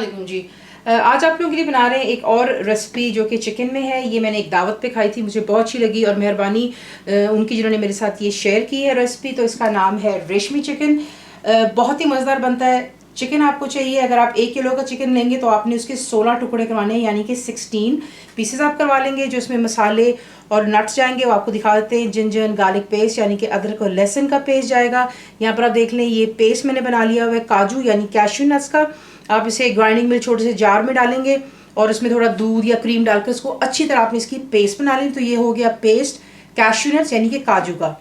वालेकुम जी। आज आप लोगों के लिए बना रहे हैं एक और रेसिपी जो कि चिकन में है। ये मैंने एक दावत पे खाई थी, मुझे बहुत अच्छी लगी और मेहरबानी उनकी जिन्होंने मेरे साथ ये शेयर की है रेसिपी। तो इसका नाम है रेशमी चिकन। बहुत ही मज़ेदार बनता है। चिकन आपको चाहिए, अगर आप 1 किलो का चिकन लेंगे तो आपने उसके 16 टुकड़े करवाने हैं, यानी कि 16 पीसेस आप करवा लेंगे। जो इसमें मसाले और नट्स जाएंगे वो आपको दिखा देते हैं। जिंजर गार्लिक पेस्ट यानी कि अदरक और लहसुन का पेस्ट जाएगा। यहाँ पर आप देख लें, ये पेस्ट मैंने बना लिया हुआ है काजू यानी कैश्यू नट्स का। आप इसे ग्राइंडिंग में छोटे से जार में डालेंगे और उसमें थोड़ा दूध या क्रीम डालकर इसको अच्छी तरह आपने इसकी पेस्ट बना लें। तो ये हो गया पेस्ट कैश्यू नट्स यानी कि काजू का।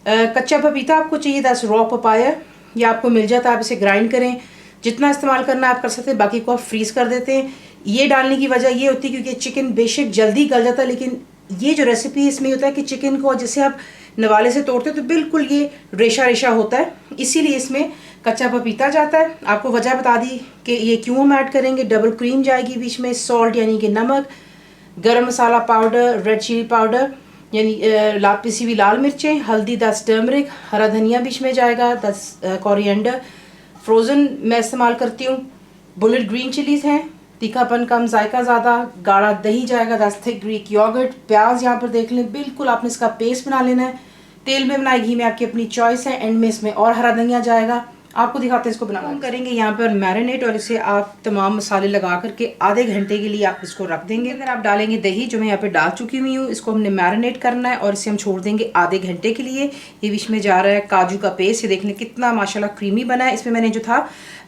कच्चा पपीता आपको चाहिए, दैट्स रॉ पपाया, या आपको मिल जाता है, आप इसे ग्राइंड करें। जितना इस्तेमाल करना आप कर सकते हैं, बाकी को आप फ्रीज कर देते हैं। ये डालने की वजह ये होती है क्योंकि चिकन बेशक जल्दी गल जाता है, लेकिन ये जो रेसिपी इसमें होता है कि चिकन को जैसे आप नवाले से तोड़ते हो तो बिल्कुल ये रेशा रेशा होता है, इसीलिए इसमें कच्चा पपीता जाता है। आपको वजह बता दी कि ये क्यों हम ऐड करेंगे। डबल क्रीम जाएगी बीच में, सॉल्ट यानी कि नमक, गरम मसाला पाउडर, रेड चिली पाउडर यानी पिसी हुई लाल मिर्चें, हल्दी, 10 टर्मरिक, हरा धनिया बीच में जाएगा, 10 कोरिएंडर फ्रोज़न मैं इस्तेमाल करती हूँ, बुलेट ग्रीन चिलीज़ हैं, तीखापन कम, जायका ज़्यादा, गाढ़ा दही जाएगा, 10 थिक ग्रीक योगर्ट, प्याज यहाँ पर देख लें, बिल्कुल आपने इसका पेस्ट बना लेना है। तेल में बनाए, घी में, आपकी अपनी चॉइस है। एंड में इसमें और हरा धनिया जाएगा। आपको दिखाते हैं इसको बनाना। हम करेंगे यहाँ पर मैरिनेट और इसे आप तमाम मसाले लगा करके आधे घंटे के लिए आप इसको रख देंगे। अगर आप डालेंगे दही जो मैं यहाँ पे डाल चुकी हुई हूँ, इसको हमने मैरिनेट करना है और इसे हम छोड़ देंगे आधे घंटे के लिए। ये बीच में जा रहा है काजू का पेस्ट, ये देख लें कितना माशाल्लाह क्रीमी बना है। इसमें मैंने जो था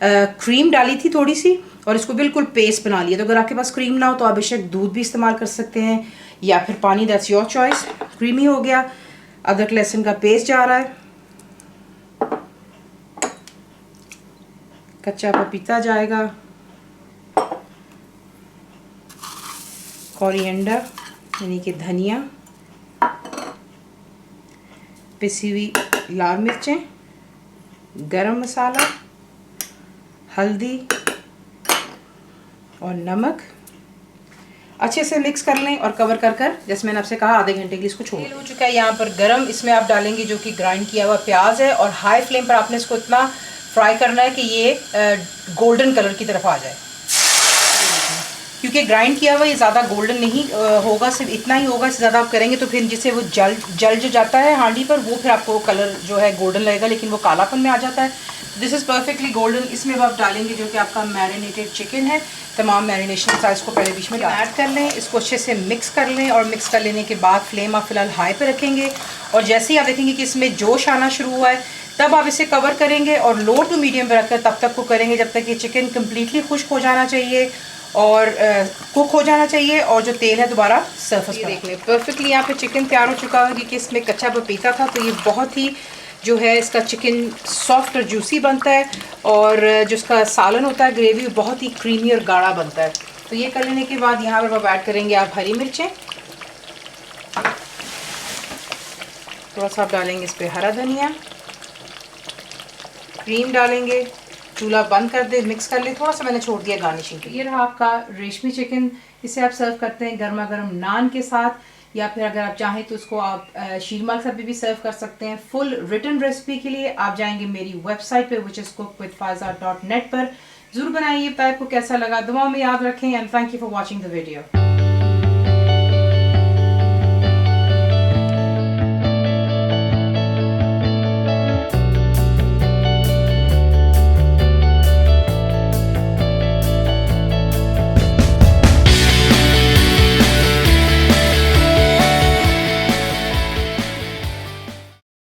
क्रीम डाली थी थोड़ी सी और इसको बिल्कुल पेस्ट बना लिया। तो अगर आपके पास क्रीम ना हो तो आप बेशक दूध भी इस्तेमाल कर सकते हैं या फिर पानी, दैट्स योर चॉइस। क्रीमी हो गया। अदरक लहसुन का पेस्ट जा रहा है, कच्चा पपीता जाएगा, कोरिएंडर यानी कि धनिया, पिसी हुई लाल मिर्चें, गरम मसाला, हल्दी और नमक। अच्छे से मिक्स कर लें और कवर कर कर, जैसे मैंने आपसे कहा, आधे घंटे के लिए इसको छोड़। तेल हो चुका है यहाँ पर गरम। इसमें आप डालेंगे जो कि ग्राइंड किया हुआ प्याज है और हाई फ्लेम पर आपने इसको इतना फ्राई करना है कि ये गोल्डन कलर की तरफ आ जाए। क्योंकि ग्राइंड किया हुआ ये ज़्यादा गोल्डन नहीं होगा, सिर्फ इतना ही होगा। इससे ज़्यादा आप करेंगे तो फिर जिससे वो जल जो जाता है हांडी पर, वो फिर आपको कलर जो है गोल्डन लगेगा, लेकिन वो कालापन में आ जाता है। This is perfectly golden. इसमें आप डालेंगे जो कि आपका मैरिनेटेड चिकन है। तमाम मैरिनेशन साइज को पहले बीच में ऐड कर लें, इसको अच्छे से मिक्स कर लें और मिक्स कर लेने के बाद फ्लेम आप फ़िलहाल हाई पे रखेंगे। और जैसे ही आप देखेंगे कि इसमें जोश आना शुरू हुआ है, तब आप इसे कवर करेंगे और लो टू मीडियम पर रखकर तब तक कुक करेंगे जब तक ये चिकन कम्प्लीटली खुश्क हो जाना चाहिए और कुक हो जाना चाहिए और जो तेल है दोबारा सरफेस पर। देख लें परफेक्टली यहाँ पे चिकन तैयार हो चुका है क्योंकि इसमें कच्चा पपीता था, तो ये बहुत ही जो है इसका चिकन सॉफ्ट और जूसी बनता है और जो इसका सालन होता है ग्रेवी बहुत ही क्रीमी और गाढ़ा बनता है। तो ये कर लेने के बाद यहाँ पर आप ऐड करेंगे आप हरी मिर्चें, थोड़ा सा आप डालेंगे इस पर हरा धनिया, क्रीम डालेंगे, चूल्हा बंद कर दे, मिक्स कर ले, थोड़ा सा मैंने छोड़ दिया गार्निशिंग के लिए। ये रहा आपका रेशमी चिकन। इसे आप सर्व करते हैं गर्मा गर्म नान के साथ, या फिर अगर आप चाहें तो उसको आप शीरमाल के साथ भी सर्व कर सकते हैं। फुल रिटन रेसिपी के लिए आप जाएंगे मेरी वेबसाइट पे which is cookWithFaiza.net पर। ज़रूर बनाइए। पैक को कैसा लगा दुआ में याद रखें and thank you for watching the video.